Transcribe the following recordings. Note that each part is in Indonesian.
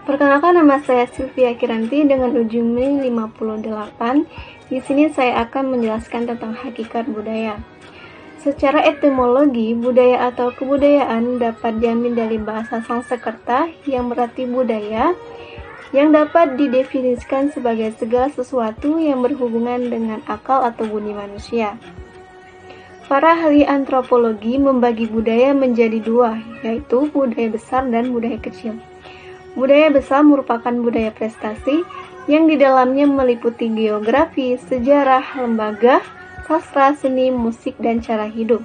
Perkenalkan, nama saya Sylvia Kiranti dengan ujung NIM 58. Di sini saya akan menjelaskan tentang hakikat budaya. Secara etimologi, budaya atau kebudayaan dapat diambil dari bahasa Sanskerta yang berarti budaya, yang dapat didefinisikan sebagai segala sesuatu yang berhubungan dengan akal atau budi manusia. Para ahli antropologi membagi budaya menjadi dua, yaitu budaya besar dan budaya kecil. Budaya besar merupakan budaya prestasi yang di dalamnya meliputi geografi, sejarah, lembaga, sastra, seni, musik, dan cara hidup.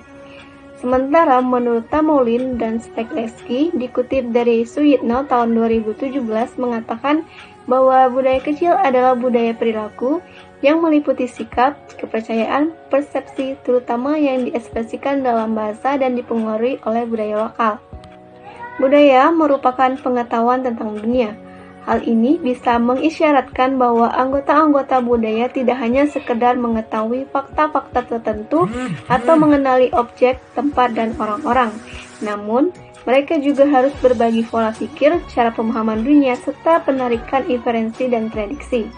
Sementara menurut Tamoulin dan Stekleski, dikutip dari Suyitno tahun 2017 mengatakan bahwa budaya kecil adalah budaya perilaku yang meliputi sikap, kepercayaan, persepsi, terutama yang diekspresikan dalam bahasa dan dipengaruhi oleh budaya lokal. Budaya merupakan pengetahuan tentang dunia. Hal ini bisa mengisyaratkan bahwa anggota-anggota budaya tidak hanya sekedar mengetahui fakta-fakta tertentu atau mengenali objek, tempat, dan orang-orang. Namun, mereka juga harus berbagi pola pikir, cara pemahaman dunia, serta penarikan inferensi dan prediksi.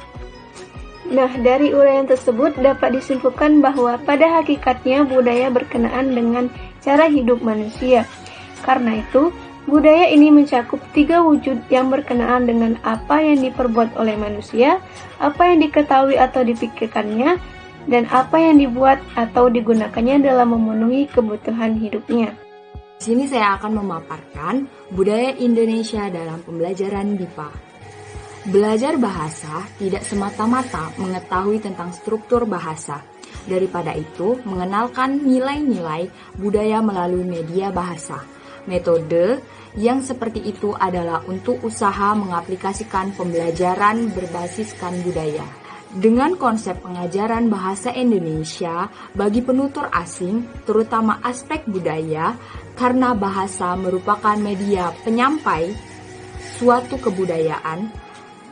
Nah, dari uraian tersebut dapat disimpulkan bahwa pada hakikatnya budaya berkenaan dengan cara hidup manusia. Karena itu, budaya ini mencakup 3 wujud yang berkenaan dengan apa yang diperbuat oleh manusia, apa yang diketahui atau dipikirkannya, dan apa yang dibuat atau digunakannya dalam memenuhi kebutuhan hidupnya. Di sini saya akan memaparkan budaya Indonesia dalam pembelajaran BIPA. Belajar bahasa tidak semata-mata mengetahui tentang struktur bahasa. Daripada itu, mengenalkan nilai-nilai budaya melalui media bahasa. Metode yang seperti itu adalah untuk usaha mengaplikasikan pembelajaran berbasiskan budaya. Dengan konsep pengajaran bahasa Indonesia bagi penutur asing, terutama aspek budaya, karena bahasa merupakan media penyampai suatu kebudayaan,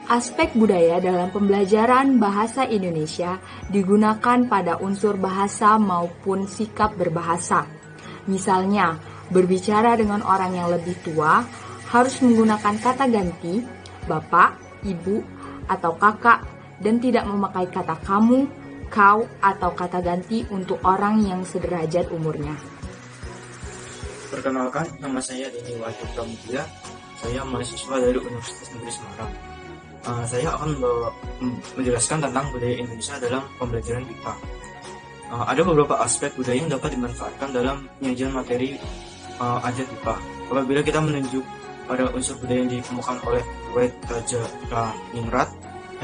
aspek budaya dalam pembelajaran bahasa Indonesia digunakan pada unsur bahasa maupun sikap berbahasa. Misalnya, berbicara dengan orang yang lebih tua harus menggunakan kata ganti, bapak, ibu, atau kakak, dan tidak memakai kata kamu, kau, atau kata ganti untuk orang yang sederajat umurnya. Perkenalkan, nama saya Denny Wahyu Pramudia. Saya mahasiswa dari Universitas Negeri Semarang. Saya akan menjelaskan tentang budaya Indonesia dalam pembelajaran BIPA. Ada beberapa aspek budaya yang dapat dimanfaatkan dalam penyajian materi ajar BIPA. Apabila kita menunjuk pada unsur budaya yang ditemukan oleh Wethaja-Raningrat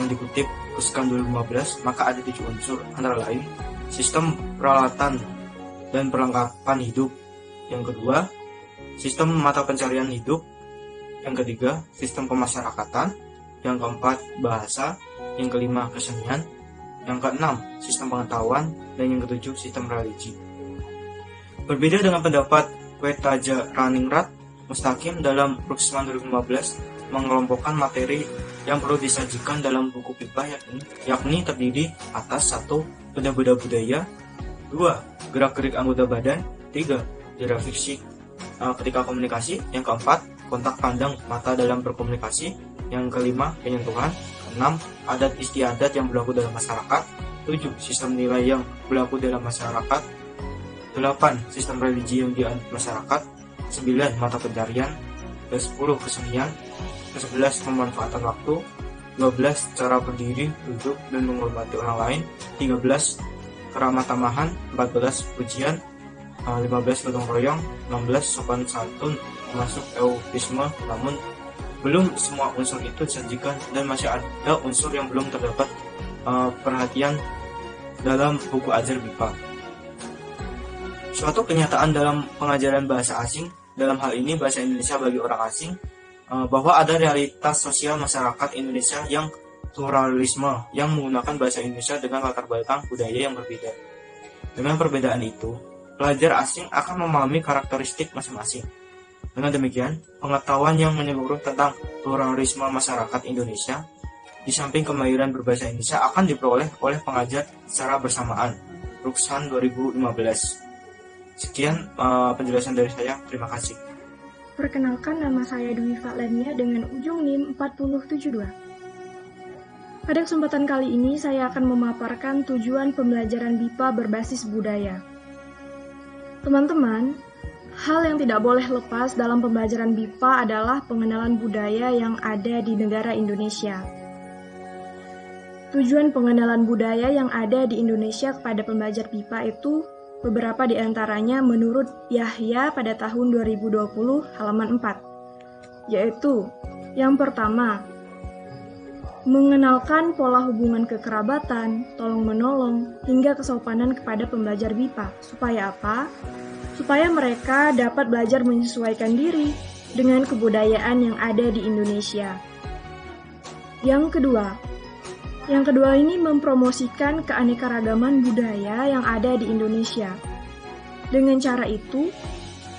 yang dikutip Kuskan 2015, maka ada 7 unsur, antara lain sistem peralatan dan perlengkapan hidup. Yang kedua, sistem mata pencarian hidup. Yang ketiga, sistem pemasyarakatan. Yang keempat, bahasa. Yang kelima, kesenian. Yang keenam, sistem pengetahuan. Dan yang ketujuh, sistem religi. Berbeda dengan pendapat Wethaja-Raningrat, Mustaqim dalam Rusman 2015 mengelompokkan materi yang perlu disajikan dalam buku BIPA yakni terdiri atas 1. Benda-benda budaya, 2. Gerak-gerik anggota badan, 3. Jarak fisik ketika komunikasi, yang keempat, kontak pandang mata dalam berkomunikasi, yang kelima, penyentuhan, 6. Adat istiadat yang berlaku dalam masyarakat, 7. Sistem nilai yang berlaku dalam masyarakat, 8. Sistem religi yang dianut masyarakat, 9. Mata pencarian, 10. Kesenian, 11. Pemanfaatan waktu, 12. Cara berdiri, duduk, dan menghormati orang lain, 13. Keramah tamahan, 14. Pujian, 15. Gotong royong, 16. Sopan santun, termasuk eufemisme. Namun belum semua unsur itu disajikan dan masih ada unsur yang belum terdapat perhatian dalam buku ajar BIPA. Suatu kenyataan dalam pengajaran bahasa asing, dalam hal ini bahasa Indonesia bagi orang asing, bahwa ada realitas sosial masyarakat Indonesia yang pluralisme, yang menggunakan bahasa Indonesia dengan latar belakang budaya yang berbeda. Dengan perbedaan itu, pelajar asing akan memahami karakteristik masing-masing. Dengan demikian, pengetahuan yang menyeluruh tentang pluralisme masyarakat Indonesia, di samping kemahiran berbahasa Indonesia, akan diperoleh oleh pengajar secara bersamaan. Ruksan 2015. Sekian penjelasan dari saya. Terima kasih. Perkenalkan, nama saya Dwi Valenia dengan ujung NIM 4072. Pada kesempatan kali ini saya akan memaparkan tujuan pembelajaran BIPA berbasis budaya. Teman-teman, hal yang tidak boleh lepas dalam pembelajaran BIPA adalah pengenalan budaya yang ada di negara Indonesia. Tujuan pengenalan budaya yang ada di Indonesia kepada pembelajar BIPA itu beberapa di antaranya menurut Yahya pada tahun 2020 halaman 4, yaitu yang pertama, mengenalkan pola hubungan kekerabatan, tolong-menolong, hingga kesopanan kepada pembelajar BIPA. Supaya apa? Supaya mereka dapat belajar menyesuaikan diri dengan kebudayaan yang ada di Indonesia. Yang kedua ini mempromosikan keanekaragaman budaya yang ada di Indonesia. Dengan cara itu,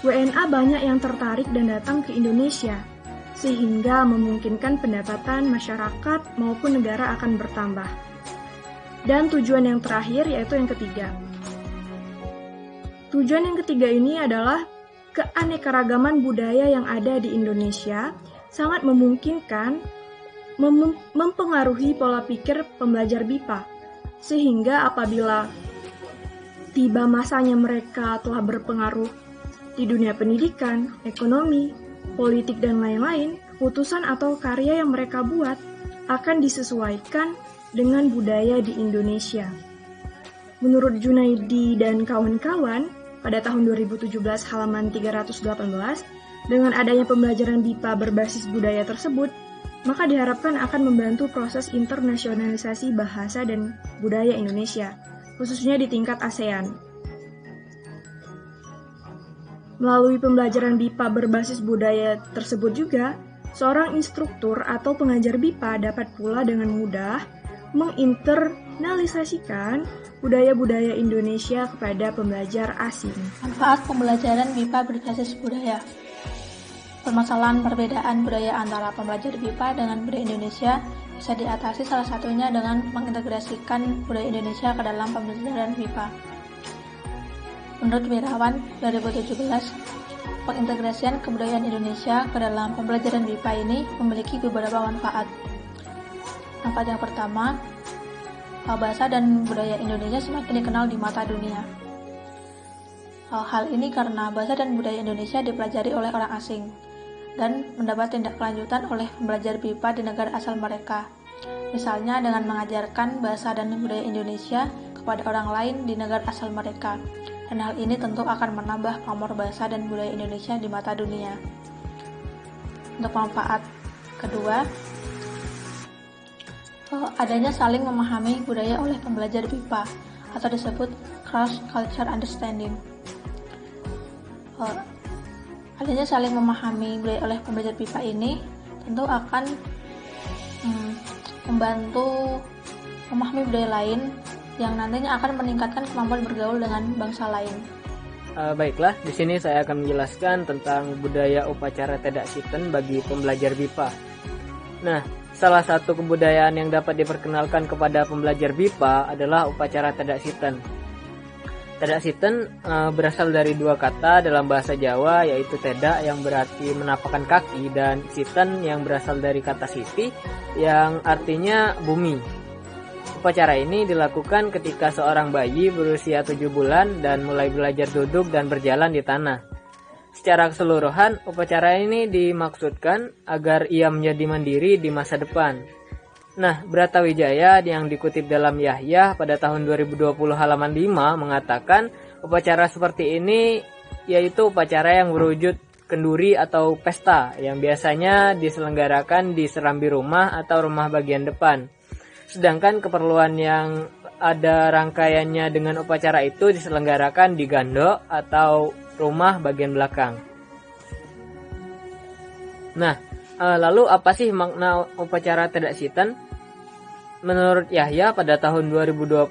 WNA banyak yang tertarik dan datang ke Indonesia, sehingga memungkinkan pendapatan masyarakat maupun negara akan bertambah. Dan tujuan yang terakhir yaitu yang ketiga. Tujuan yang ketiga ini adalah keanekaragaman budaya yang ada di Indonesia sangat memungkinkan mempengaruhi pola pikir pembelajar BIPA, sehingga apabila tiba masanya mereka telah berpengaruh di dunia pendidikan, ekonomi, politik, dan lain-lain, keputusan atau karya yang mereka buat akan disesuaikan dengan budaya di Indonesia. Menurut Junaidi dan kawan-kawan, pada tahun 2017 halaman 318, dengan adanya pembelajaran BIPA berbasis budaya tersebut, maka diharapkan akan membantu proses internasionalisasi bahasa dan budaya Indonesia, khususnya di tingkat ASEAN. Melalui pembelajaran BIPA berbasis budaya tersebut juga, seorang instruktur atau pengajar BIPA dapat pula dengan mudah menginternalisasikan budaya-budaya Indonesia kepada pembelajar asing. Manfaat pembelajaran BIPA berbasis budaya. Permasalahan perbedaan budaya antara pembelajar BIPA dengan budaya Indonesia bisa diatasi salah satunya dengan mengintegrasikan budaya Indonesia ke dalam pembelajaran BIPA. Menurut Wirawan 2017, pengintegrasian kebudayaan Indonesia ke dalam pembelajaran BIPA ini memiliki beberapa manfaat. Manfaat yang pertama, bahasa dan budaya Indonesia semakin dikenal di mata dunia. Hal ini karena bahasa dan budaya Indonesia dipelajari oleh orang asing dan mendapat tindak lanjutan oleh pembelajar BIPA di negara asal mereka. Misalnya dengan mengajarkan bahasa dan budaya Indonesia kepada orang lain di negara asal mereka. Dan hal ini tentu akan menambah pamor bahasa dan budaya Indonesia di mata dunia. Untuk manfaat kedua, adanya saling memahami budaya oleh pembelajar BIPA atau disebut cross-culture understanding. Adanya saling memahami budaya oleh pembelajar BIPA ini tentu akan membantu memahami budaya lain yang nantinya akan meningkatkan kemampuan bergaul dengan bangsa lain. Baiklah, di sini saya akan menjelaskan tentang budaya upacara Tedak Siten bagi pembelajar BIPA. Nah, salah satu kebudayaan yang dapat diperkenalkan kepada pembelajar BIPA adalah upacara Tedak Siten. Tedak Siten berasal dari dua kata dalam bahasa Jawa, yaitu tedak yang berarti menapakkan kaki dan siten yang berasal dari kata siti yang artinya bumi. Upacara ini dilakukan ketika seorang bayi berusia 7 bulan dan mulai belajar duduk dan berjalan di tanah. Secara keseluruhan, upacara ini dimaksudkan agar ia menjadi mandiri di masa depan. Nah, Bratawijaya yang dikutip dalam Yahya pada tahun 2020 halaman 5 mengatakan upacara seperti ini yaitu upacara yang berwujud kenduri atau pesta yang biasanya diselenggarakan di serambi rumah atau rumah bagian depan. Sedangkan keperluan yang ada rangkaiannya dengan upacara itu diselenggarakan di gandok atau rumah bagian belakang. Nah, lalu apa sih makna upacara Tedak Siten? Menurut Yahya pada tahun 2020,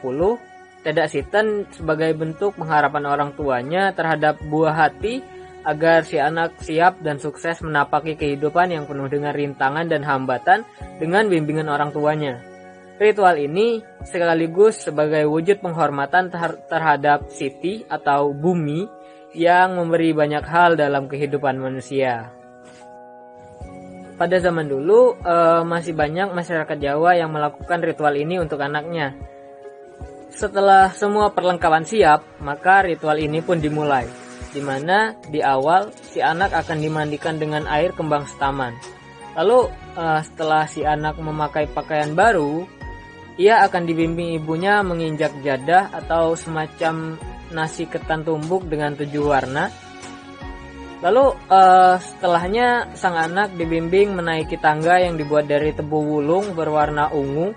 Tedak Siten sebagai bentuk pengharapan orang tuanya terhadap buah hati agar si anak siap dan sukses menapaki kehidupan yang penuh dengan rintangan dan hambatan dengan bimbingan orang tuanya. Ritual ini sekaligus sebagai wujud penghormatan terhadap Siti atau bumi yang memberi banyak hal dalam kehidupan manusia. pada zaman dulu masih banyak masyarakat Jawa yang melakukan ritual ini untuk anaknya. Setelah semua perlengkapan siap, maka ritual ini pun dimulai, di mana di awal si anak akan dimandikan dengan air kembang setaman. Lalu setelah si anak memakai pakaian baru, ia akan dibimbing ibunya menginjak jadah atau semacam nasi ketan tumbuk dengan 7 warna. Lalu setelahnya sang anak dibimbing menaiki tangga yang dibuat dari tebu wulung berwarna ungu.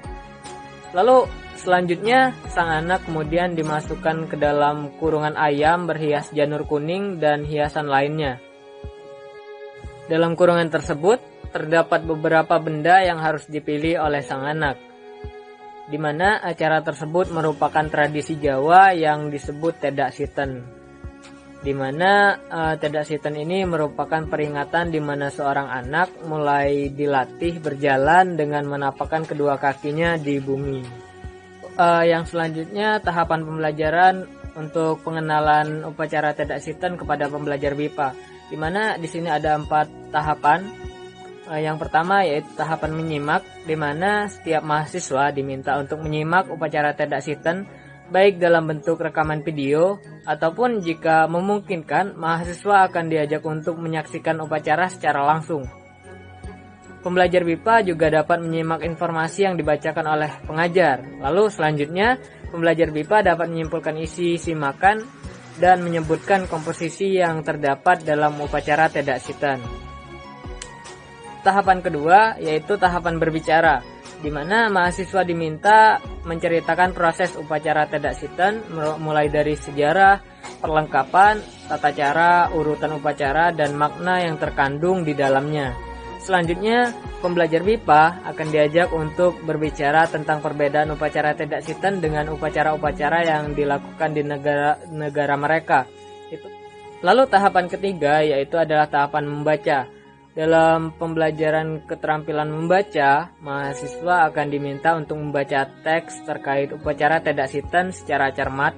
Lalu selanjutnya sang anak kemudian dimasukkan ke dalam kurungan ayam berhias janur kuning dan hiasan lainnya. Dalam kurungan tersebut terdapat beberapa benda yang harus dipilih oleh sang anak, di mana acara tersebut merupakan tradisi Jawa yang disebut Tedak Siten, di mana Tedak Siten ini merupakan peringatan di mana seorang anak mulai dilatih berjalan dengan menapakkan kedua kakinya di bumi. Yang selanjutnya tahapan pembelajaran untuk pengenalan upacara Tedak Siten kepada pembelajar BIPA, di mana di sini ada 4 tahapan. Yang pertama yaitu tahapan menyimak, di mana setiap mahasiswa diminta untuk menyimak upacara Tedak Siten baik dalam bentuk rekaman video ataupun jika memungkinkan mahasiswa akan diajak untuk menyaksikan upacara secara langsung. Pembelajar BIPA juga dapat menyimak informasi yang dibacakan oleh pengajar. Lalu selanjutnya pembelajar BIPA dapat menyimpulkan isi simakan dan menyebutkan komposisi yang terdapat dalam upacara Tedak Siten. Tahapan kedua yaitu tahapan berbicara, di mana mahasiswa diminta menceritakan proses upacara Tedak Siten mulai dari sejarah, perlengkapan, tata cara, urutan upacara, dan makna yang terkandung di dalamnya. Selanjutnya, pembelajar BIPA akan diajak untuk berbicara tentang perbedaan upacara Tedak Siten dengan upacara-upacara yang dilakukan di negara mereka. Lalu tahapan ketiga yaitu adalah tahapan membaca. Dalam pembelajaran keterampilan membaca, mahasiswa akan diminta untuk membaca teks terkait upacara Tedak Siten secara cermat,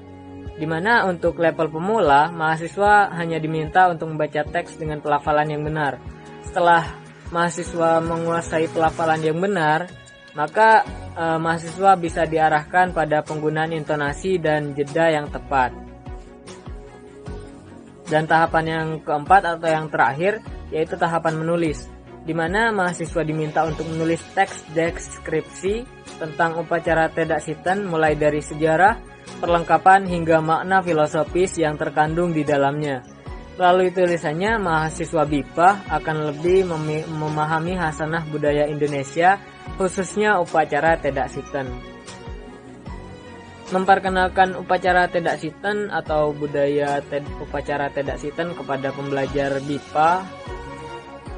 di mana untuk level pemula, mahasiswa hanya diminta untuk membaca teks dengan pelafalan yang benar. Setelah mahasiswa menguasai pelafalan yang benar, maka mahasiswa bisa diarahkan pada penggunaan intonasi dan jeda yang tepat. Dan tahapan yang keempat atau yang terakhir yaitu tahapan menulis, di mana mahasiswa diminta untuk menulis teks deskripsi tentang upacara Tedak Siten mulai dari sejarah, perlengkapan hingga makna filosofis yang terkandung di dalamnya. Melalui tulisannya, mahasiswa BIPA akan lebih memahami hasanah budaya Indonesia, khususnya upacara Tedak Siten. Memperkenalkan upacara Tedak Siten atau budaya upacara Tedak Siten kepada pembelajar BIPA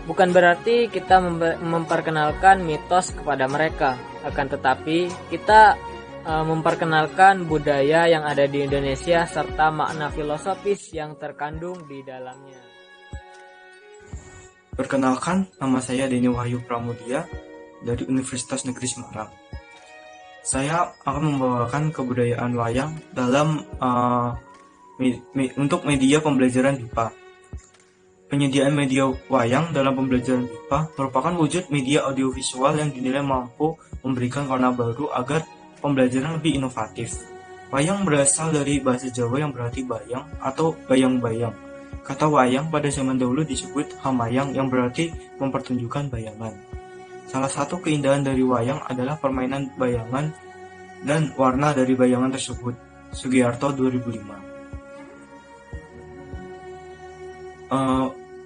bukan berarti kita memperkenalkan mitos kepada mereka, akan tetapi kita memperkenalkan budaya yang ada di Indonesia serta makna filosofis yang terkandung di dalamnya. Perkenalkan, nama saya Denny Wahyu Pramudia dari Universitas Negeri Semarang. Saya akan membawakan kebudayaan wayang dalam untuk media pembelajaran BIPA. Penyediaan media wayang dalam pembelajaran BIPA merupakan wujud media audiovisual yang dinilai mampu memberikan warna baru agar pembelajaran lebih inovatif. Wayang berasal dari bahasa Jawa yang berarti bayang atau bayang-bayang. Kata wayang pada zaman dahulu disebut hamayang yang berarti mempertunjukkan bayangan. Salah satu keindahan dari wayang adalah permainan bayangan dan warna dari bayangan tersebut. Sugiarto 2005.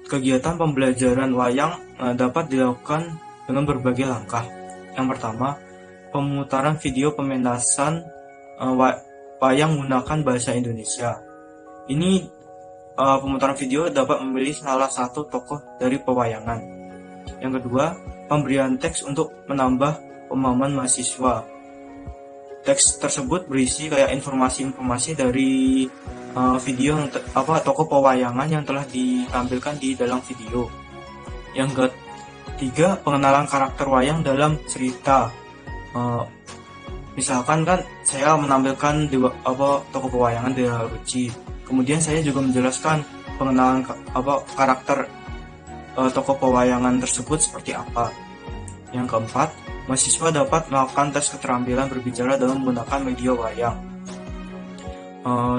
Kegiatan pembelajaran wayang dapat dilakukan dengan berbagai langkah. Yang pertama, pemutaran video pementasan wayang menggunakan bahasa Indonesia. Ini pemutaran video dapat memilih salah satu tokoh dari pewayangan. Yang kedua, pemberian teks untuk menambah pemahaman mahasiswa. Teks tersebut berisi kayak informasi-informasi dari video tokoh pewayangan yang telah ditampilkan di dalam video. Yang ketiga, pengenalan karakter wayang dalam cerita. Misalkan kan saya menampilkan tokoh pewayangan Dewa Ruci. Kemudian saya juga menjelaskan pengenalan karakter tokoh pewayangan tersebut seperti apa. Yang keempat, mahasiswa dapat melakukan tes keterampilan berbicara dalam menggunakan media wayang.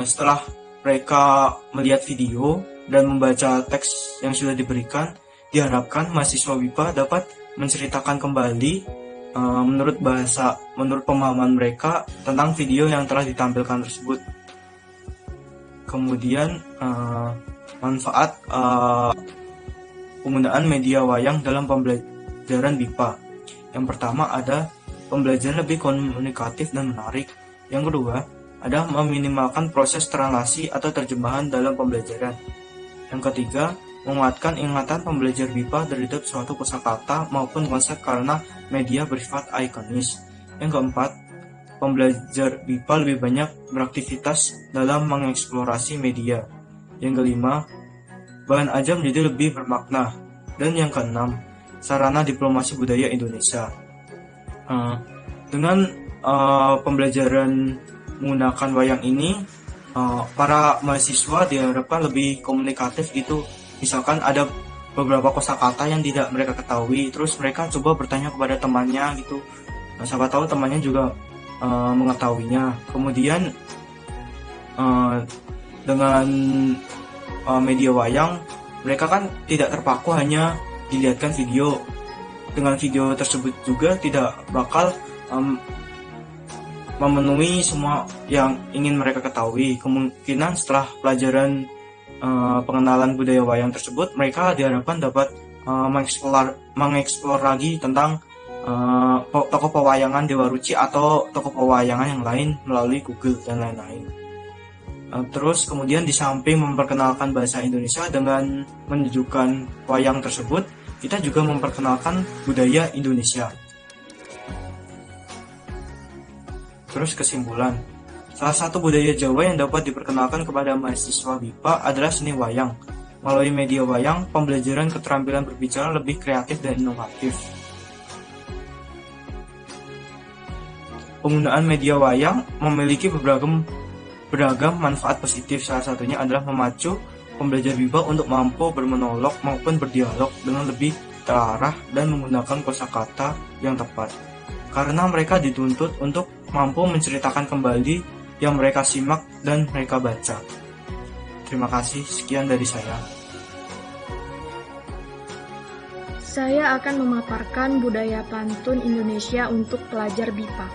Setelah mereka melihat video dan membaca teks yang sudah diberikan, diharapkan mahasiswa WIPA dapat menceritakan kembali menurut pemahaman mereka tentang video yang telah ditampilkan tersebut. Kemudian manfaat penggunaan media wayang dalam pembelajaran BIPA. Yang pertama ada pembelajaran lebih komunikatif dan menarik. Yang kedua ada meminimalkan proses translasi atau terjemahan dalam pembelajaran. Yang ketiga, menguatkan ingatan pembelajar BIPA terhadap suatu kosakata maupun konsep karena media bersifat ikonis. Yang keempat, pembelajar BIPA lebih banyak beraktivitas dalam mengeksplorasi media. Yang kelima, bahan ajar menjadi lebih bermakna. Dan yang keenam, sarana diplomasi budaya Indonesia. Dengan pembelajaran menggunakan wayang ini, para mahasiswa diharapkan lebih komunikatif gitu. Misalkan ada beberapa kosakata yang tidak mereka ketahui, terus mereka coba bertanya kepada temannya gitu. Siapa tahu temannya juga mengetahuinya. Kemudian dengan media wayang, mereka kan tidak terpaku hanya dilihatkan video. Dengan video tersebut juga tidak bakal memenuhi semua yang ingin mereka ketahui. Kemungkinan setelah pelajaran pengenalan budaya wayang tersebut, mereka diharapkan dapat mengeksplor lagi tentang tokoh pewayangan Dewa Ruci atau tokoh pewayangan yang lain melalui Google dan lain-lain. Terus kemudian di samping memperkenalkan bahasa Indonesia dengan menunjukkan wayang tersebut, kita juga memperkenalkan budaya Indonesia. Terus kesimpulan, salah satu budaya Jawa yang dapat diperkenalkan kepada mahasiswa BIPA adalah seni wayang. Melalui media wayang, pembelajaran keterampilan berbicara lebih kreatif dan inovatif. Penggunaan media wayang memiliki beragam manfaat positif. Salah satunya adalah memacu pembelajar BIPA untuk mampu bermonolog maupun berdialog dengan lebih terarah dan menggunakan kosakata yang tepat. Karena mereka dituntut untuk mampu menceritakan kembali yang mereka simak dan mereka baca. Terima kasih, sekian dari saya. Saya akan memaparkan budaya pantun Indonesia untuk pelajar BIPA.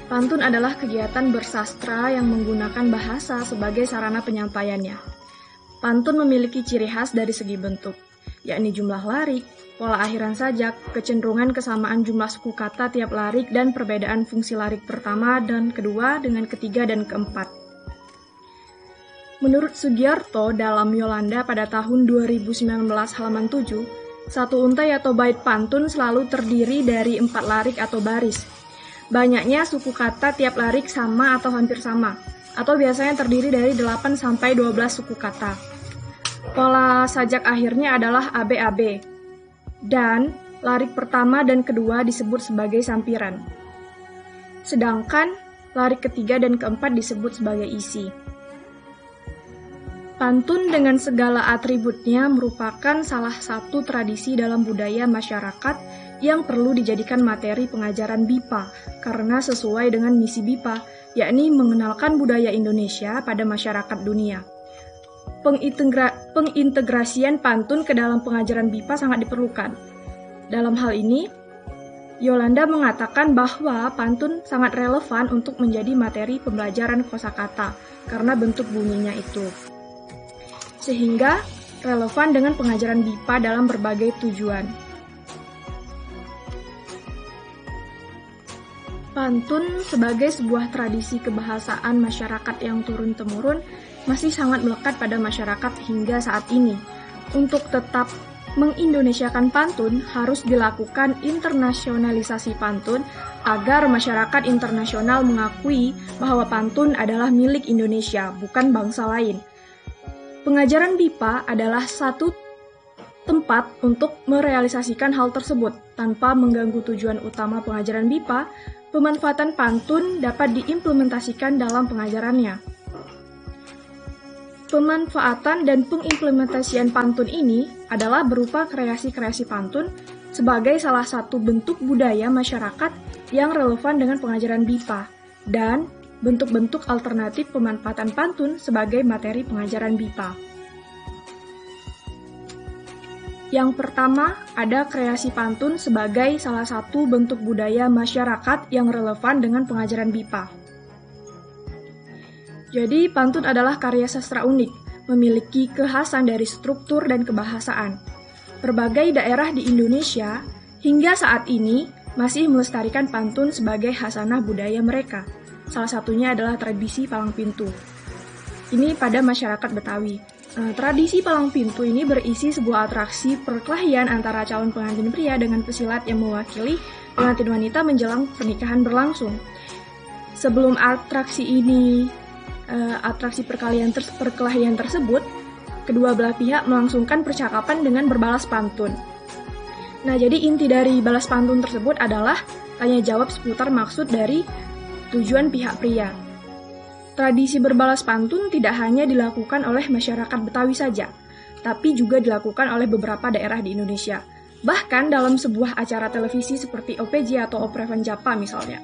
Pantun adalah kegiatan bersastra yang menggunakan bahasa sebagai sarana penyampaiannya. Pantun memiliki ciri khas dari segi bentuk, yakni jumlah larik, pola akhiran sajak, kecenderungan kesamaan jumlah suku kata tiap larik, dan perbedaan fungsi larik pertama dan kedua dengan ketiga dan keempat. Menurut Sugiarto dalam Yolanda pada tahun 2019 halaman 7, satu untai atau bait pantun selalu terdiri dari 4 larik atau baris. Banyaknya suku kata tiap larik sama atau hampir sama, atau biasanya terdiri dari 8 sampai 12 suku kata. Pola sajak akhirnya adalah ABAB, dan larik pertama dan kedua disebut sebagai sampiran. Sedangkan larik ketiga dan keempat disebut sebagai isi. Pantun dengan segala atributnya merupakan salah satu tradisi dalam budaya masyarakat yang perlu dijadikan materi pengajaran BIPA karena sesuai dengan misi BIPA, yakni mengenalkan budaya Indonesia pada masyarakat dunia. Pengintegrasian pantun ke dalam pengajaran BIPA sangat diperlukan. Dalam hal ini, Yolanda mengatakan bahwa pantun sangat relevan untuk menjadi materi pembelajaran kosakata karena bentuk bunyinya itu, sehingga relevan dengan pengajaran BIPA dalam berbagai tujuan. Pantun sebagai sebuah tradisi kebahasaan masyarakat yang turun-temurun masih sangat melekat pada masyarakat hingga saat ini. Untuk tetap mengindonesiakan pantun, harus dilakukan internasionalisasi pantun agar masyarakat internasional mengakui bahwa pantun adalah milik Indonesia, bukan bangsa lain. Pengajaran BIPA adalah satu tempat untuk merealisasikan hal tersebut. Tanpa mengganggu tujuan utama pengajaran BIPA, pemanfaatan pantun dapat diimplementasikan dalam pengajarannya. Pemanfaatan dan pengimplementasian pantun ini adalah berupa kreasi-kreasi pantun sebagai salah satu bentuk budaya masyarakat yang relevan dengan pengajaran BIPA dan bentuk-bentuk alternatif pemanfaatan pantun sebagai materi pengajaran BIPA. Yang pertama, ada kreasi pantun sebagai salah satu bentuk budaya masyarakat yang relevan dengan pengajaran BIPA. Jadi, pantun adalah karya sastra unik, memiliki kekhasan dari struktur dan kebahasaan. Berbagai daerah di Indonesia hingga saat ini masih melestarikan pantun sebagai khasanah budaya mereka. Salah satunya adalah tradisi palang pintu. Ini pada masyarakat Betawi. Tradisi palang pintu ini berisi sebuah atraksi perkelahian antara calon pengantin pria dengan pesilat yang mewakili pengantin wanita menjelang pernikahan berlangsung. Sebelum atraksi perkelahian tersebut, kedua belah pihak melangsungkan percakapan dengan berbalas pantun. Nah, jadi inti dari balas pantun tersebut adalah tanya jawab seputar maksud dari tujuan pihak pria. Tradisi berbalas pantun tidak hanya dilakukan oleh masyarakat Betawi saja, tapi juga dilakukan oleh beberapa daerah di Indonesia. Bahkan dalam sebuah acara televisi seperti OPJ atau Oprevan Japa misalnya.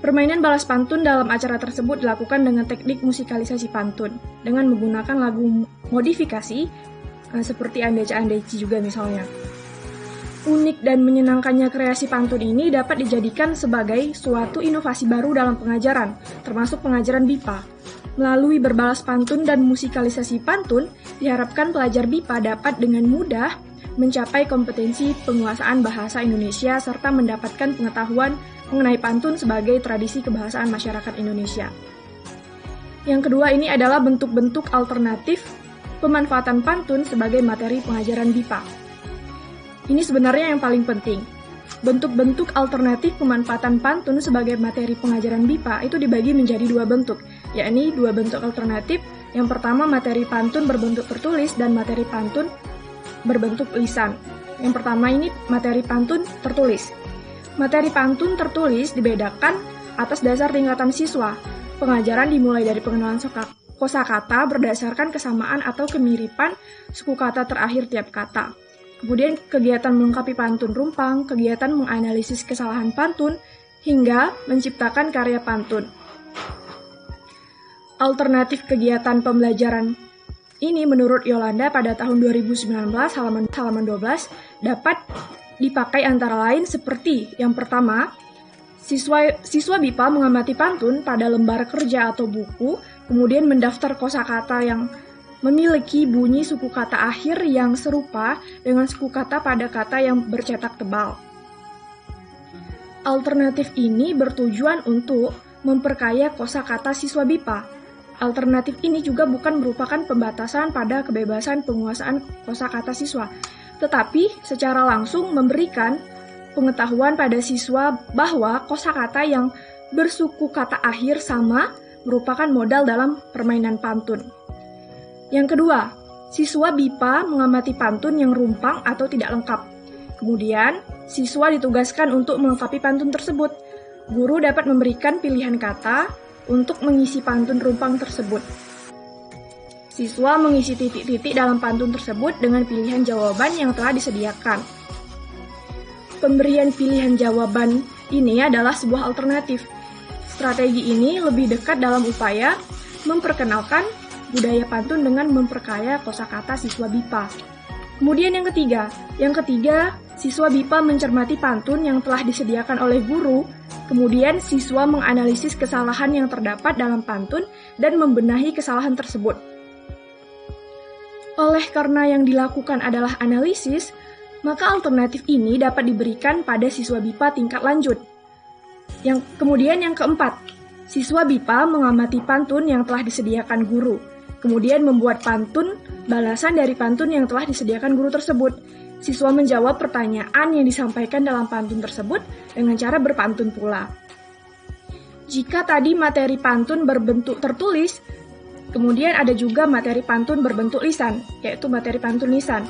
Permainan balas pantun dalam acara tersebut dilakukan dengan teknik musikalisasi pantun, dengan menggunakan lagu modifikasi, seperti Andeci juga misalnya. Unik dan menyenangkannya kreasi pantun ini dapat dijadikan sebagai suatu inovasi baru dalam pengajaran, termasuk pengajaran BIPA. Melalui berbalas pantun dan musikalisasi pantun, diharapkan pelajar BIPA dapat dengan mudah mencapai kompetensi penguasaan bahasa Indonesia serta mendapatkan pengetahuan mengenai pantun sebagai tradisi kebahasaan masyarakat Indonesia. Yang kedua ini adalah bentuk-bentuk alternatif pemanfaatan pantun sebagai materi pengajaran BIPA. Ini sebenarnya yang paling penting. Bentuk-bentuk alternatif pemanfaatan pantun sebagai materi pengajaran BIPA itu dibagi menjadi dua bentuk, yakni dua bentuk alternatif. Yang pertama materi pantun berbentuk tertulis dan materi pantun berbentuk lisan. Yang pertama ini materi pantun tertulis. Materi pantun tertulis dibedakan atas dasar tingkatan siswa. Pengajaran dimulai dari pengenalan kosakata berdasarkan kesamaan atau kemiripan suku kata terakhir tiap kata. Kemudian kegiatan melengkapi pantun rumpang, kegiatan menganalisis kesalahan pantun, hingga menciptakan karya pantun. Alternatif kegiatan pembelajaran ini menurut Yolanda pada tahun 2019 halaman 12 dapat dipakai antara lain seperti yang pertama, siswa BIPA mengamati pantun pada lembar kerja atau buku, kemudian mendaftar kosakata yang memiliki bunyi suku kata akhir yang serupa dengan suku kata pada kata yang bercetak tebal. Alternatif ini bertujuan untuk memperkaya kosakata siswa BIPA. Alternatif ini juga bukan merupakan pembatasan pada kebebasan penguasaan kosakata siswa, tetapi secara langsung memberikan pengetahuan pada siswa bahwa kosakata yang bersuku kata akhir sama merupakan modal dalam permainan pantun. Yang kedua, siswa BIPA mengamati pantun yang rumpang atau tidak lengkap. Kemudian, siswa ditugaskan untuk melengkapi pantun tersebut. Guru dapat memberikan pilihan kata untuk mengisi pantun rumpang tersebut. Siswa mengisi titik-titik dalam pantun tersebut dengan pilihan jawaban yang telah disediakan. Pemberian pilihan jawaban ini adalah sebuah alternatif. Strategi ini lebih dekat dalam upaya memperkenalkan budaya pantun dengan memperkaya kosakata siswa BIPA. Kemudian yang ketiga, siswa BIPA mencermati pantun yang telah disediakan oleh guru, kemudian siswa menganalisis kesalahan yang terdapat dalam pantun dan membenahi kesalahan tersebut. Oleh karena yang dilakukan adalah analisis, maka alternatif ini dapat diberikan pada siswa BIPA tingkat lanjut. Kemudian yang keempat, siswa BIPA mengamati pantun yang telah disediakan guru, kemudian membuat pantun balasan dari pantun yang telah disediakan guru tersebut. Siswa menjawab pertanyaan yang disampaikan dalam pantun tersebut dengan cara berpantun pula. Jika tadi materi pantun berbentuk tertulis, kemudian ada juga materi pantun berbentuk lisan, yaitu materi pantun lisan.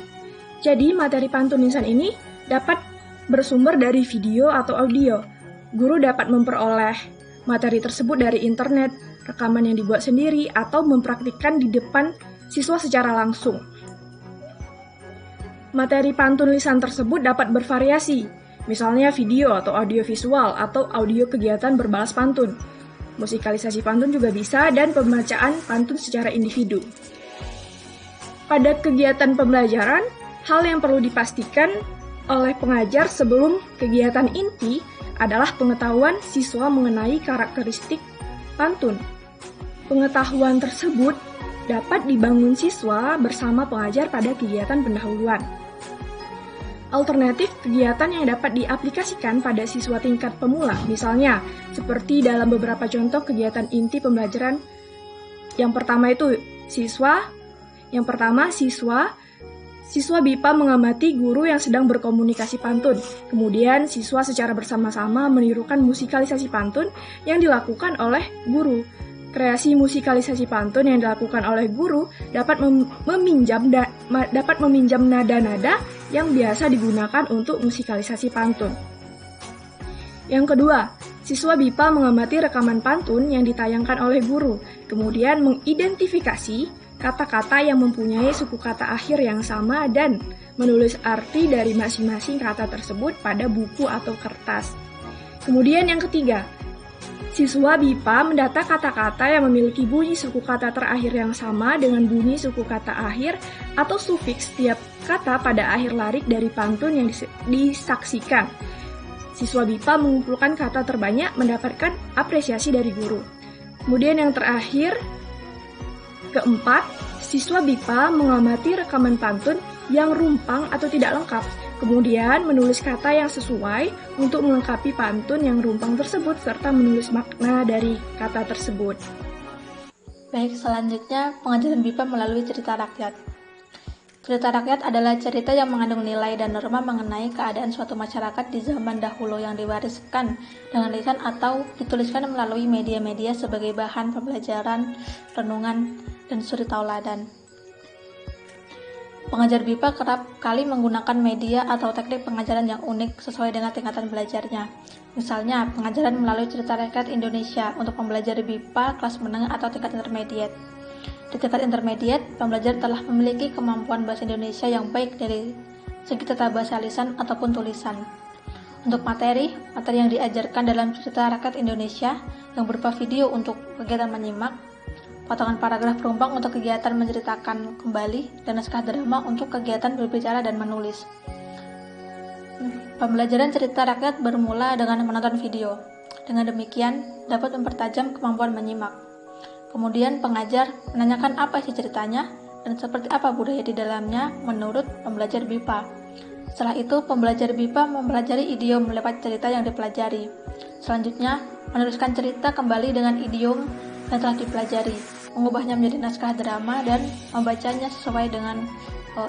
Jadi, materi pantun lisan ini dapat bersumber dari video atau audio. Guru dapat memperoleh materi tersebut dari internet rekaman yang dibuat sendiri, atau mempraktikkan di depan siswa secara langsung. Materi pantun lisan tersebut dapat bervariasi, misalnya video atau audio visual atau audio kegiatan berbalas pantun. Musikalisasi pantun juga bisa, dan pembacaan pantun secara individu. Pada kegiatan pembelajaran, hal yang perlu dipastikan oleh pengajar sebelum kegiatan inti adalah pengetahuan siswa mengenai karakteristik pantun. Pengetahuan tersebut dapat dibangun siswa bersama pengajar pada kegiatan pendahuluan. Alternatif kegiatan yang dapat diaplikasikan pada siswa tingkat pemula, misalnya seperti dalam beberapa contoh kegiatan inti pembelajaran. Yang pertama, siswa BIPA mengamati guru yang sedang berkomunikasi pantun. Kemudian, siswa secara bersama-sama menirukan musikalisasi pantun yang dilakukan oleh guru. Kreasi musikalisasi pantun yang dilakukan oleh guru dapat meminjam nada-nada yang biasa digunakan untuk musikalisasi pantun. Yang kedua, siswa BIPA mengamati rekaman pantun yang ditayangkan oleh guru, kemudian mengidentifikasi kata-kata yang mempunyai suku kata akhir yang sama dan menulis arti dari masing-masing kata tersebut pada buku atau kertas. Kemudian yang ketiga, siswa BIPA mendata kata-kata yang memiliki bunyi suku kata terakhir yang sama dengan bunyi suku kata akhir atau sufiks setiap kata pada akhir larik dari pantun yang disaksikan. Siswa BIPA mengumpulkan kata terbanyak mendapatkan apresiasi dari guru. Kemudian yang terakhir, keempat, siswa BIPA mengamati rekaman pantun yang rumpang atau tidak lengkap, kemudian menulis kata yang sesuai untuk melengkapi pantun yang rumpang tersebut, serta menulis makna dari kata tersebut. Baik, selanjutnya pengajaran BIPA melalui cerita rakyat. Cerita rakyat adalah cerita yang mengandung nilai dan norma mengenai keadaan suatu masyarakat di zaman dahulu yang diwariskan dengan lisan atau dituliskan melalui media-media sebagai bahan pembelajaran, renungan, dan suri tauladan. Pengajar BIPA kerap kali menggunakan media atau teknik pengajaran yang unik sesuai dengan tingkatan belajarnya. Misalnya, pengajaran melalui cerita rakyat Indonesia untuk pembelajar BIPA kelas menengah atau tingkat intermediate. Di tingkat intermediate, pembelajar telah memiliki kemampuan bahasa Indonesia yang baik dari segi tata bahasa lisan ataupun tulisan. Untuk materi yang diajarkan dalam cerita rakyat Indonesia yang berupa video untuk kegiatan menyimak, potongan paragraf perumpang untuk kegiatan menceritakan kembali, dan naskah drama untuk kegiatan berbicara dan menulis. Pembelajaran cerita rakyat bermula dengan menonton video. Dengan demikian, dapat mempertajam kemampuan menyimak. Kemudian pengajar menanyakan apa isi ceritanya dan seperti apa budaya di dalamnya menurut pembelajar BIPA. Setelah itu, pembelajar BIPA mempelajari idiom lewat cerita yang dipelajari. Selanjutnya, menuliskan cerita kembali dengan idiom yang telah dipelajari, mengubahnya menjadi naskah drama dan membacanya sesuai dengan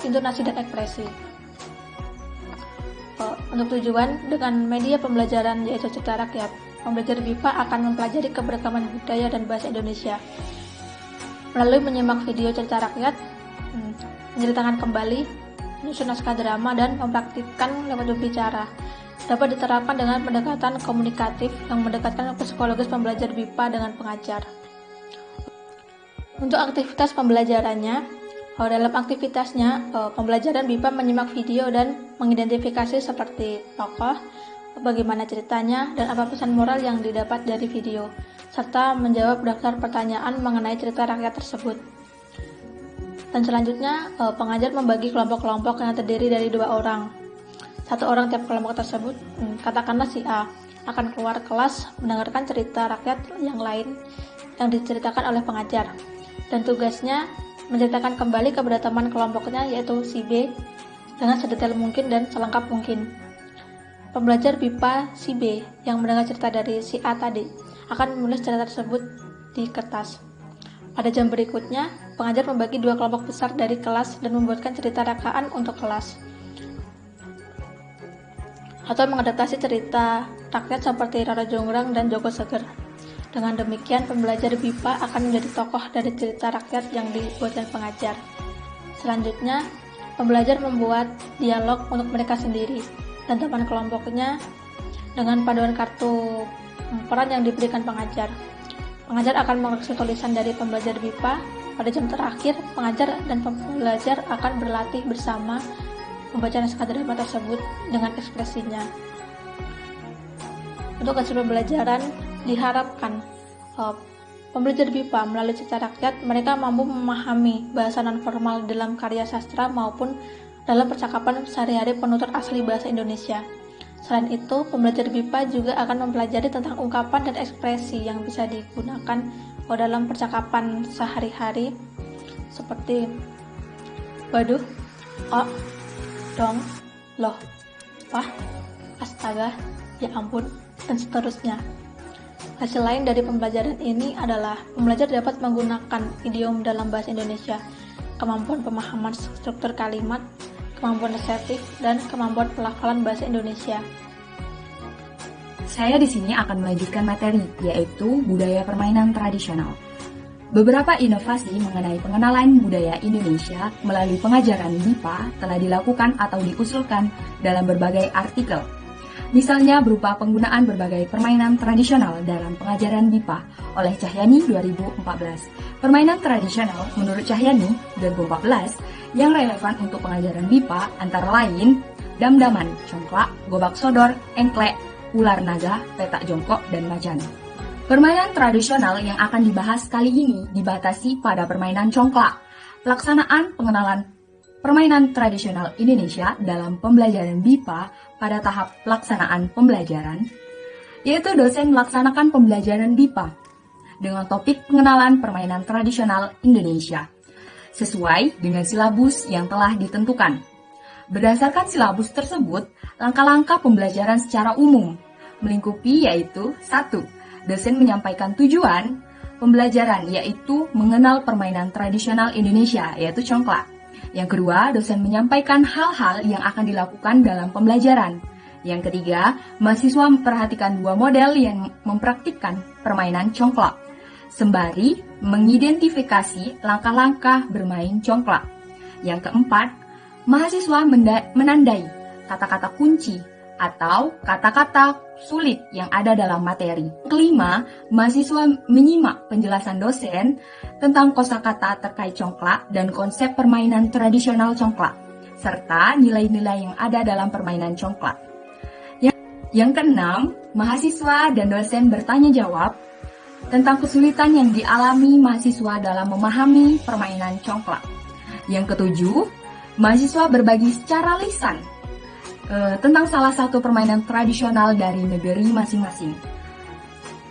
intonasi dan ekspresi. Untuk tujuan, dengan media pembelajaran yaitu cerita rakyat, pembelajar BIPA akan mempelajari keberagaman budaya dan bahasa Indonesia. Melalui menyimak video cerita rakyat, menceritakan kembali, menyusun naskah drama, dan mempraktikkan lewat berbicara, dapat diterapkan dengan pendekatan komunikatif yang mendekatkan psikologis pembelajar BIPA dengan pengajar. Untuk aktivitas pembelajarannya, dalam aktivitasnya, pembelajaran BIPA menyimak video dan mengidentifikasi seperti tokoh, bagaimana ceritanya, dan apa pesan moral yang didapat dari video, serta menjawab daftar pertanyaan mengenai cerita rakyat tersebut. Dan selanjutnya, pengajar membagi kelompok-kelompok yang terdiri dari 2 orang. 1 orang tiap kelompok tersebut, katakanlah si A, akan keluar kelas mendengarkan cerita rakyat yang lain yang diceritakan oleh pengajar. Dan tugasnya menceritakan kembali kepada teman kelompoknya, yaitu si B, dengan sedetail mungkin dan selengkap mungkin. Pembelajar BIPA si B yang mendengar cerita dari si A tadi akan menulis cerita tersebut di kertas. Pada jam berikutnya, pengajar membagi 2 kelompok besar dari kelas dan membuatkan cerita rekaan untuk kelas, atau mengadaptasi cerita rakyat seperti Rara Jonggrang dan Joko Seger. Dengan demikian, pembelajar BIPA akan menjadi tokoh dari cerita rakyat yang dibuatkan pengajar. Selanjutnya, pembelajar membuat dialog untuk mereka sendiri dan teman kelompoknya dengan paduan kartu peran yang diberikan pengajar. Pengajar akan mengoreksi tulisan dari pembelajar BIPA. Pada jam terakhir, pengajar dan pembelajar akan berlatih bersama membaca naskah drama tersebut dengan ekspresinya. Untuk hasil pembelajaran, diharapkan pembelajar BIPA melalui cerita rakyat, mereka mampu memahami bahasa non-formal dalam karya sastra maupun dalam percakapan sehari-hari penutur asli bahasa Indonesia. Selain itu, pembelajar BIPA juga akan mempelajari tentang ungkapan dan ekspresi yang bisa digunakan dalam percakapan sehari-hari seperti waduh, oh, dong, loh, wah, astaga, ya ampun, dan seterusnya. Hasil lain dari pembelajaran ini adalah pembelajar dapat menggunakan idiom dalam bahasa Indonesia, kemampuan pemahaman struktur kalimat, kemampuan asertif, dan kemampuan pelafalan bahasa Indonesia. Saya di sini akan melanjutkan materi, yaitu budaya permainan tradisional. Beberapa inovasi mengenai pengenalan budaya Indonesia melalui pengajaran BIPA telah dilakukan atau diusulkan dalam berbagai artikel. Misalnya berupa penggunaan berbagai permainan tradisional dalam pengajaran BIPA oleh Cahyani 2014. Permainan tradisional menurut Cahyani 2014 yang relevan untuk pengajaran BIPA antara lain damdaman, congklak, gobak sodor, engklek, ular naga, petak jongkok, dan macan. Permainan tradisional yang akan dibahas kali ini dibatasi pada permainan congklak. Pelaksanaan pengenalan permainan tradisional Indonesia dalam pembelajaran BIPA pada tahap pelaksanaan pembelajaran, yaitu dosen melaksanakan pembelajaran BIPA dengan topik pengenalan permainan tradisional Indonesia, sesuai dengan silabus yang telah ditentukan. Berdasarkan silabus tersebut, langkah-langkah pembelajaran secara umum melingkupi yaitu 1. Dosen menyampaikan tujuan pembelajaran yaitu mengenal permainan tradisional Indonesia yaitu congklak. Yang kedua, dosen menyampaikan hal-hal yang akan dilakukan dalam pembelajaran. Yang ketiga, mahasiswa memperhatikan 2 model yang mempraktikkan permainan congklak, sembari mengidentifikasi langkah-langkah bermain congklak. Yang keempat, mahasiswa menandai kata-kata kunci atau kata-kata sulit yang ada dalam materi. Kelima, mahasiswa menyimak penjelasan dosen tentang kosakata terkait congklak dan konsep permainan tradisional congklak, serta nilai-nilai yang ada dalam permainan congklak. Yang keenam, mahasiswa dan dosen bertanya jawab tentang kesulitan yang dialami mahasiswa dalam memahami permainan congklak. Yang ketujuh, mahasiswa berbagi secara lisan tentang salah satu permainan tradisional dari negeri masing-masing.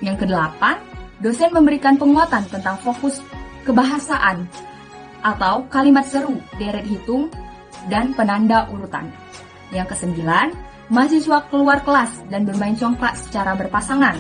Yang kedelapan, dosen memberikan penguatan tentang fokus kebahasaan atau kalimat seru, deret hitung, dan penanda urutan. Yang kesembilan, mahasiswa keluar kelas dan bermain congklak secara berpasangan.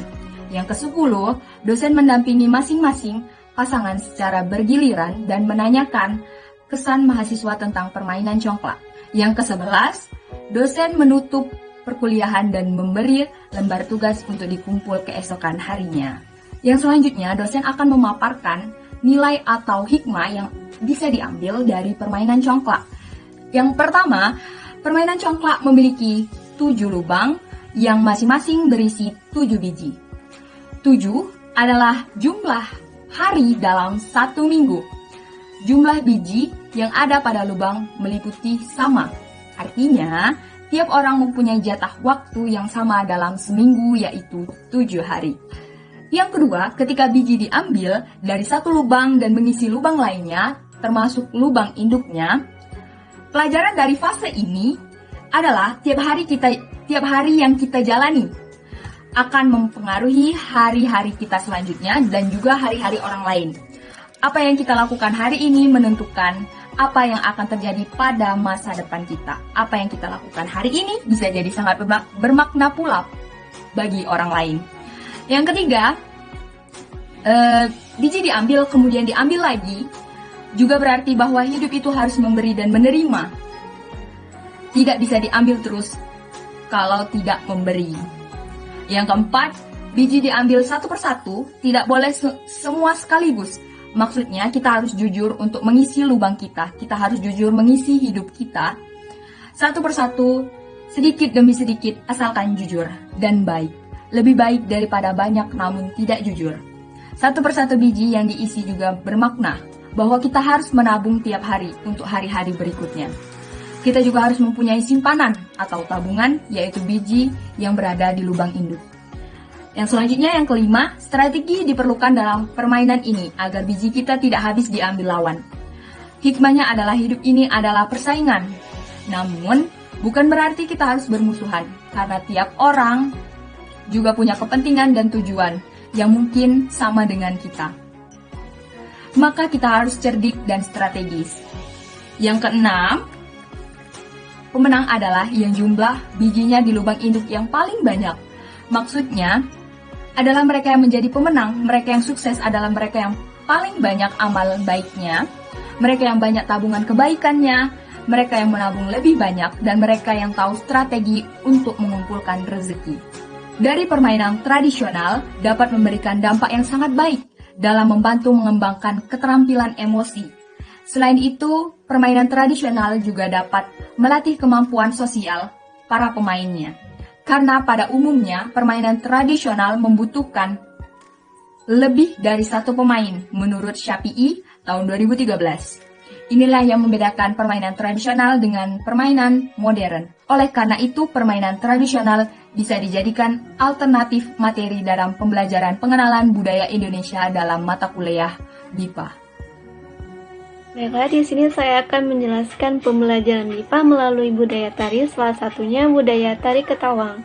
Yang kesepuluh, dosen mendampingi masing-masing pasangan secara bergiliran dan menanyakan kesan mahasiswa tentang permainan congklak. Yang kesebelas, dosen menutup perkuliahan dan memberi lembar tugas untuk dikumpul keesokan harinya. Yang selanjutnya, dosen akan memaparkan nilai atau hikmah yang bisa diambil dari permainan congklak. Yang pertama, permainan congklak memiliki 7 lubang yang masing-masing berisi 7 biji. 7 adalah jumlah hari dalam 1 minggu. Jumlah biji yang ada pada lubang meliputi sama. Artinya, tiap orang mempunyai jatah waktu yang sama dalam seminggu, yaitu 7 hari. Yang kedua, ketika biji diambil dari satu lubang dan mengisi lubang lainnya, termasuk lubang induknya, pelajaran dari fase ini adalah tiap hari yang kita jalani akan mempengaruhi hari-hari kita selanjutnya dan juga hari-hari orang lain. Apa yang kita lakukan hari ini menentukan apa yang akan terjadi pada masa depan kita. Apa yang kita lakukan hari ini bisa jadi sangat bermakna pula bagi orang lain. Yang ketiga, biji diambil kemudian diambil lagi juga berarti bahwa hidup itu harus memberi dan menerima. Tidak bisa diambil terus kalau tidak memberi. Yang keempat, biji diambil satu persatu, tidak boleh semua sekaligus. Maksudnya kita harus jujur untuk mengisi lubang kita. Kita harus jujur mengisi hidup kita. Satu persatu, sedikit demi sedikit, asalkan jujur dan baik. Lebih baik daripada banyak namun tidak jujur. Satu persatu biji yang diisi juga bermakna bahwa kita harus menabung tiap hari untuk hari-hari berikutnya. Kita juga harus mempunyai simpanan atau tabungan, yaitu biji yang berada di lubang induk. Yang selanjutnya, yang kelima, strategi diperlukan dalam permainan ini agar biji kita tidak habis diambil lawan. Hikmahnya adalah hidup ini adalah persaingan. Namun, bukan berarti kita harus bermusuhan, karena tiap orang juga punya kepentingan dan tujuan yang mungkin sama dengan kita. Maka kita harus cerdik dan strategis. Yang keenam, pemenang adalah yang jumlah bijinya di lubang induk yang paling banyak. Maksudnya adalah mereka yang menjadi pemenang, mereka yang sukses adalah mereka yang paling banyak amal baiknya, mereka yang banyak tabungan kebaikannya, mereka yang menabung lebih banyak, dan mereka yang tahu strategi untuk mengumpulkan rezeki. Dari permainan tradisional dapat memberikan dampak yang sangat baik dalam membantu mengembangkan keterampilan emosi. Selain itu, permainan tradisional juga dapat melatih kemampuan sosial para pemainnya. Karena pada umumnya, permainan tradisional membutuhkan lebih dari satu pemain menurut Syafi'i tahun 2013. Inilah yang membedakan permainan tradisional dengan permainan modern. Oleh karena itu, permainan tradisional bisa dijadikan alternatif materi dalam pembelajaran pengenalan budaya Indonesia dalam mata kuliah BIPA. Baiklah, di sini saya akan menjelaskan pembelajaran BIPA melalui budaya tari, salah satunya budaya tari Ketawang.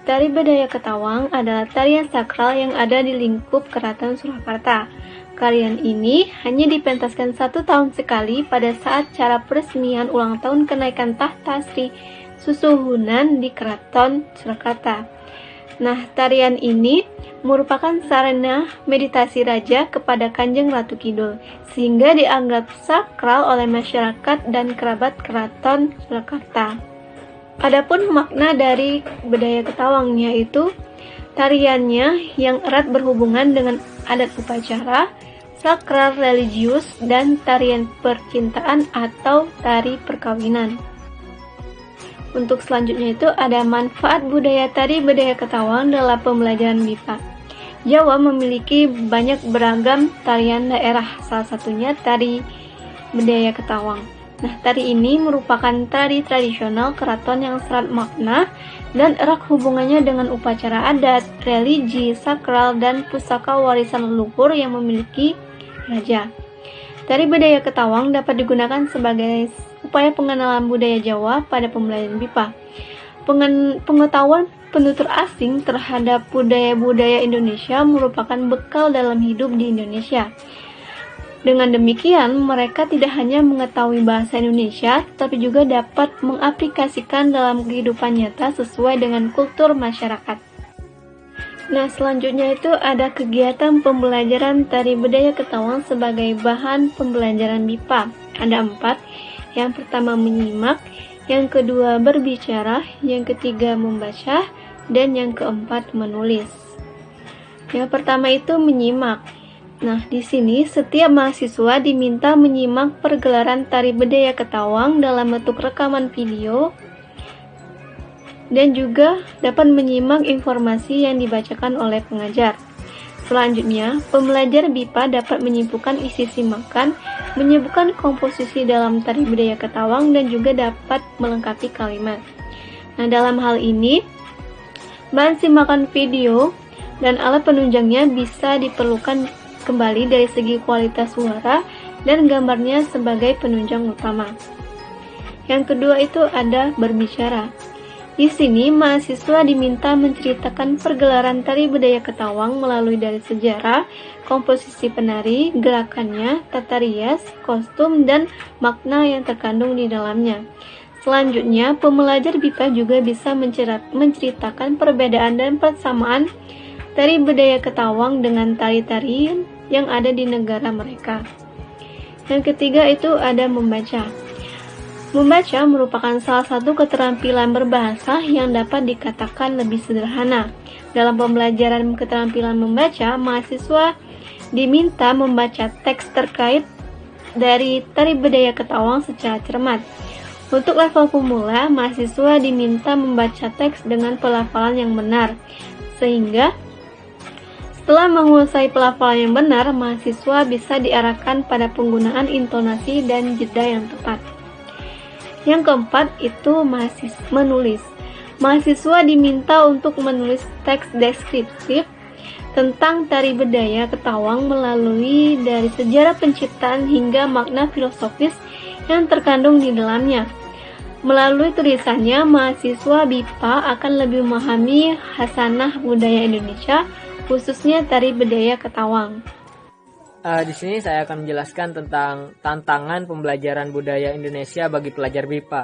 Tari budaya Ketawang adalah tarian sakral yang ada di lingkup Keraton Surakarta. Tarian ini hanya dipentaskan 1 tahun sekali pada saat cara peresmian ulang tahun kenaikan tahta Sri Susuhunan di Keraton Surakarta. Nah, tarian ini merupakan sarana meditasi raja kepada Kanjeng Ratu Kidul, sehingga dianggap sakral oleh masyarakat dan kerabat Keraton Surakarta. Adapun makna dari budaya Ketawang, yaitu tariannya yang erat berhubungan dengan adat upacara, sakral religius, dan tarian percintaan atau tari perkawinan. Untuk selanjutnya itu ada manfaat budaya tari budaya Ketawang dalam pembelajaran BIPA. Jawa memiliki banyak beragam tarian daerah, salah satunya tari budaya Ketawang. Nah, tari ini merupakan tari tradisional keraton yang syarat makna dan erat hubungannya dengan upacara adat, religi, sakral, dan pusaka warisan leluhur yang memiliki raja. Tari budaya Ketawang dapat digunakan sebagai upaya pengenalan budaya Jawa pada pembelajaran BIPA. Pengetahuan penutur asing terhadap budaya-budaya Indonesia merupakan bekal dalam hidup di Indonesia. Dengan demikian, mereka tidak hanya mengetahui bahasa Indonesia, tapi juga dapat mengaplikasikan dalam kehidupan nyata sesuai dengan kultur masyarakat. Nah, selanjutnya itu ada kegiatan pembelajaran tari budaya Ketawang sebagai bahan pembelajaran BIPA. Ada 4. Yang pertama menyimak, yang kedua berbicara, yang ketiga membaca, dan yang keempat menulis. Yang pertama itu menyimak. Nah, di sini setiap mahasiswa diminta menyimak pergelaran tari budaya Ketawang dalam bentuk rekaman video dan juga dapat menyimak informasi yang dibacakan oleh pengajar. Selanjutnya, pembelajar BIPA dapat menyimpulkan isi simakan, menyebutkan komposisi dalam tari budaya Ketawang, dan juga dapat melengkapi kalimat. Nah, dalam hal ini, bahan simakan video dan alat penunjangnya bisa diperlukan kembali dari segi kualitas suara dan gambarnya sebagai penunjang utama. Yang kedua itu ada berbicara. Di sini, mahasiswa diminta menceritakan pergelaran tari budaya Ketawang melalui dari sejarah, komposisi penari, gerakannya, tata rias, kostum, dan makna yang terkandung di dalamnya. Selanjutnya, pembelajar BIPA juga bisa menceritakan perbedaan dan persamaan tari budaya Ketawang dengan tari-tarian yang ada di negara mereka. Yang ketiga itu ada membaca. Membaca merupakan salah satu keterampilan berbahasa yang dapat dikatakan lebih sederhana. Dalam pembelajaran keterampilan membaca, mahasiswa diminta membaca teks terkait dari tari budaya Ketawang secara cermat. Untuk level pemula, mahasiswa diminta membaca teks dengan pelafalan yang benar, sehingga Setelah menguasai pelafalan yang benar, mahasiswa bisa diarahkan pada penggunaan intonasi dan jeda yang tepat. Yang keempat itu menulis. Mahasiswa diminta untuk menulis teks deskriptif tentang tari bedaya Ketawang melalui dari sejarah penciptaan hingga makna filosofis yang terkandung di dalamnya. Melalui tulisannya, mahasiswa BIPA akan lebih memahami khasanah budaya Indonesia, khususnya tari bedaya Ketawang. Di sini saya akan menjelaskan tentang tantangan pembelajaran budaya Indonesia bagi pelajar BIPA.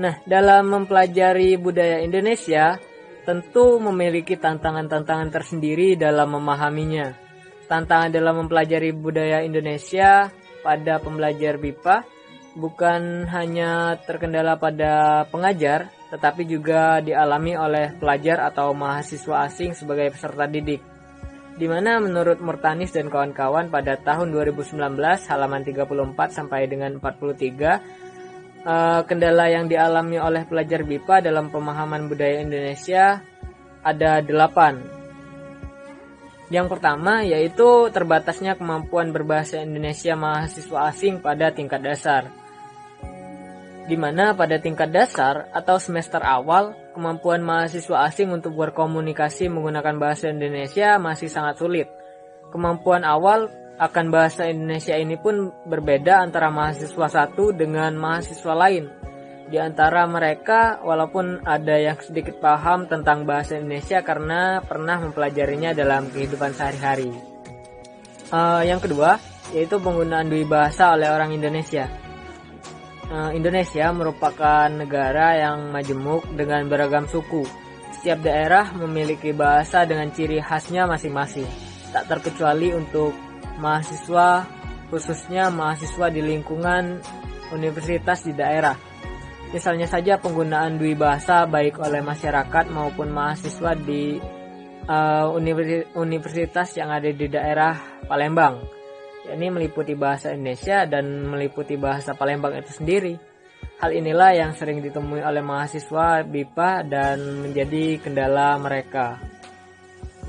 Nah, dalam mempelajari budaya Indonesia, tentu memiliki tantangan-tantangan tersendiri dalam memahaminya. Tantangan dalam mempelajari budaya Indonesia pada pembelajar BIPA bukan hanya terkendala pada pengajar, tetapi juga dialami oleh pelajar atau mahasiswa asing sebagai peserta didik. Di mana menurut Murtanis dan kawan-kawan pada tahun 2019 halaman 34 sampai dengan 43, kendala yang dialami oleh pelajar BIPA dalam pemahaman budaya Indonesia ada 8. Yang pertama yaitu terbatasnya kemampuan berbahasa Indonesia mahasiswa asing pada tingkat dasar. Di mana pada tingkat dasar atau semester awal, kemampuan mahasiswa asing untuk berkomunikasi menggunakan bahasa Indonesia masih sangat sulit. Kemampuan awal akan bahasa Indonesia ini pun berbeda antara mahasiswa satu dengan mahasiswa lain. Di antara mereka, walaupun ada yang sedikit paham tentang bahasa Indonesia karena pernah mempelajarinya dalam kehidupan sehari-hari. Yang kedua, yaitu penggunaan dui bahasa oleh orang Indonesia. Indonesia merupakan negara yang majemuk dengan beragam suku. Setiap daerah memiliki bahasa dengan ciri khasnya masing-masing, tak terkecuali untuk mahasiswa, khususnya mahasiswa di lingkungan universitas di daerah. Misalnya saja penggunaan dui bahasa baik oleh masyarakat maupun mahasiswa di universitas yang ada di daerah Palembang. Ini meliputi bahasa Indonesia dan meliputi bahasa Palembang itu sendiri. Hal inilah yang sering ditemui oleh mahasiswa BIPA dan menjadi kendala mereka.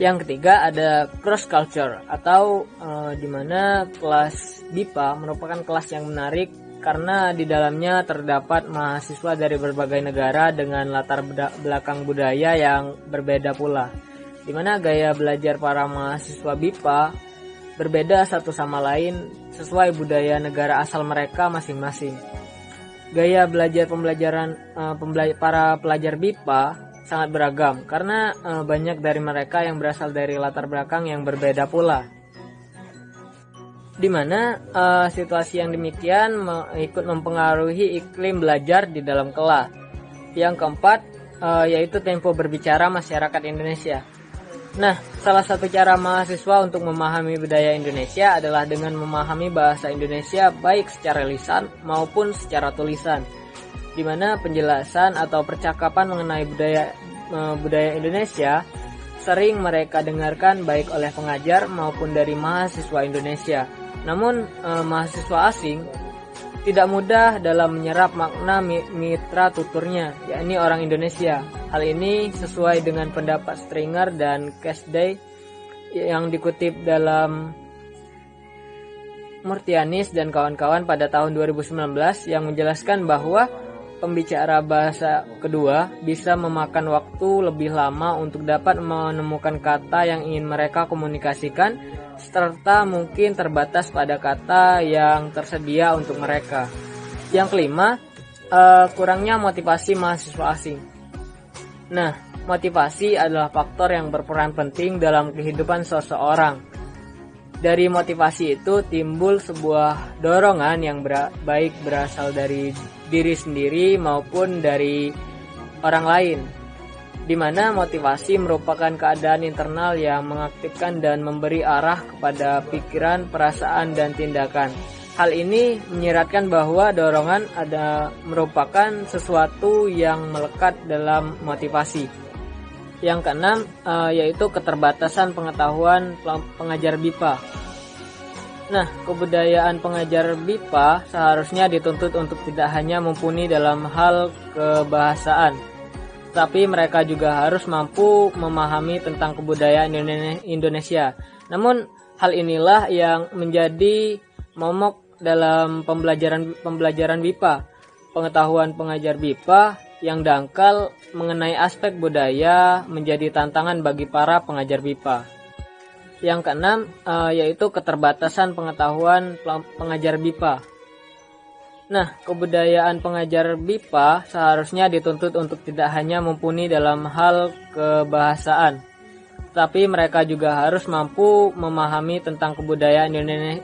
Yang ketiga ada cross culture atau di mana kelas BIPA merupakan kelas yang menarik karena di dalamnya terdapat mahasiswa dari berbagai negara dengan latar belakang budaya yang berbeda pula. Di mana gaya belajar para mahasiswa BIPA berbeda satu sama lain sesuai budaya negara asal mereka masing-masing. Gaya belajar para pelajar BIPA sangat beragam karena banyak dari mereka yang berasal dari latar belakang yang berbeda pula. Di mana situasi yang demikian ikut mempengaruhi iklim belajar di dalam kelas. Yang keempat yaitu tempo berbicara masyarakat Indonesia. Nah, salah satu cara mahasiswa untuk memahami budaya Indonesia adalah dengan memahami bahasa Indonesia baik secara lisan maupun secara tulisan, di mana penjelasan atau percakapan mengenai budaya Indonesia sering mereka dengarkan baik oleh pengajar maupun dari mahasiswa Indonesia. Namun, mahasiswa asing tidak mudah dalam menyerap makna mitra tuturnya, yakni orang Indonesia. Hal ini sesuai dengan pendapat Stringer dan Casday yang dikutip dalam Murtanis dan kawan-kawan pada tahun 2019 yang menjelaskan bahwa pembicara bahasa kedua bisa memakan waktu lebih lama untuk dapat menemukan kata yang ingin mereka komunikasikan, serta mungkin terbatas pada kata yang tersedia untuk mereka. Yang kelima, kurangnya motivasi mahasiswa asing. Nah, motivasi adalah faktor yang berperan penting dalam kehidupan seseorang. Dari motivasi itu timbul sebuah dorongan yang baik berasal dari diri sendiri maupun dari orang lain, di mana motivasi merupakan keadaan internal yang mengaktifkan dan memberi arah kepada pikiran, perasaan, dan tindakan. Hal ini menyiratkan bahwa dorongan merupakan sesuatu yang melekat dalam motivasi. Yang keenam yaitu keterbatasan pengetahuan pengajar BIPA. Nah, kebudayaan pengajar BIPA seharusnya dituntut untuk tidak hanya mumpuni dalam hal kebahasaan, tapi mereka juga harus mampu memahami tentang kebudayaan Indonesia. Namun hal inilah yang menjadi momok dalam pembelajaran BIPA. Pengetahuan pengajar BIPA yang dangkal mengenai aspek budaya menjadi tantangan bagi para pengajar BIPA. Yang keenam yaitu keterbatasan pengetahuan pengajar BIPA. Nah, kebudayaan pengajar BIPA seharusnya dituntut untuk tidak hanya mumpuni dalam hal kebahasaan, tapi mereka juga harus mampu memahami tentang kebudayaan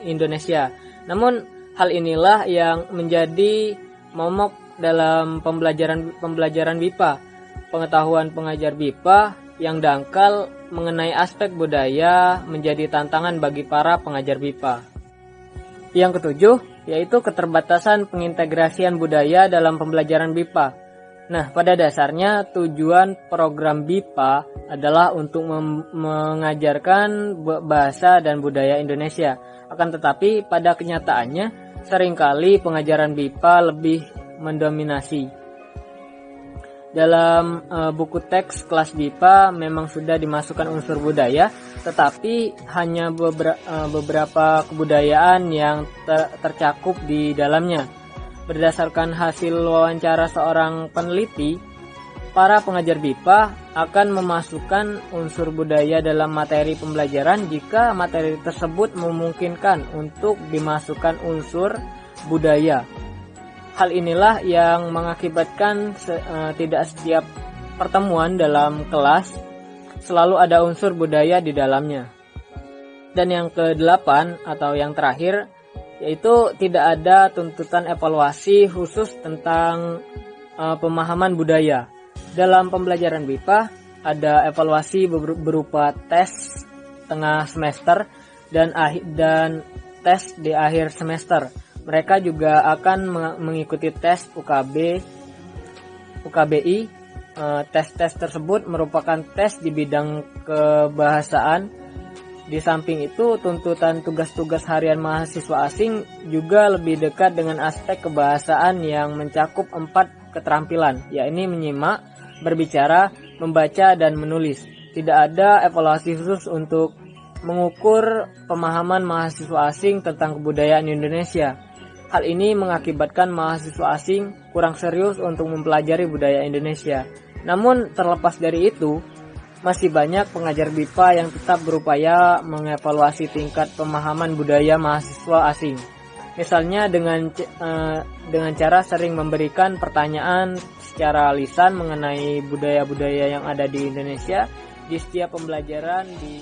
Indonesia. Namun hal inilah yang menjadi momok dalam pembelajaran BIPA. Pengetahuan pengajar BIPA yang dangkal mengenai aspek budaya menjadi tantangan bagi para pengajar BIPA. Yang ketujuh yaitu keterbatasan pengintegrasian budaya dalam pembelajaran BIPA. Nah, pada dasarnya tujuan program BIPA adalah untuk mengajarkan bahasa dan budaya Indonesia. Akan tetapi pada kenyataannya seringkali pengajaran BIPA lebih mendominasi. Dalam buku teks kelas BIPA memang sudah dimasukkan unsur budaya, tetapi hanya beberapa kebudayaan yang tercakup di dalamnya. Berdasarkan hasil wawancara seorang peneliti, para pengajar BIPA akan memasukkan unsur budaya dalam materi pembelajaran jika materi tersebut memungkinkan untuk dimasukkan unsur budaya. Hal inilah yang mengakibatkan tidak setiap pertemuan dalam kelas selalu ada unsur budaya di dalamnya. Dan yang ke-8 atau yang terakhir yaitu tidak ada tuntutan evaluasi khusus tentang pemahaman budaya. Dalam pembelajaran BIPA ada evaluasi berupa tes tengah semester dan tes di akhir semester. Mereka juga akan mengikuti tes UKBI. Tes-tes tersebut merupakan tes di bidang kebahasaan. Di samping itu, tuntutan tugas-tugas harian mahasiswa asing juga lebih dekat dengan aspek kebahasaan yang mencakup 4 keterampilan, yakni menyimak, berbicara, membaca, dan menulis. Tidak ada evaluasi khusus untuk mengukur pemahaman mahasiswa asing tentang kebudayaan Indonesia. Hal ini mengakibatkan mahasiswa asing kurang serius untuk mempelajari budaya Indonesia. Namun terlepas dari itu, masih banyak pengajar BIPA yang tetap berupaya mengevaluasi tingkat pemahaman budaya mahasiswa asing. Misalnya dengan cara sering memberikan pertanyaan secara lisan mengenai budaya-budaya yang ada di Indonesia di setiap pembelajaran di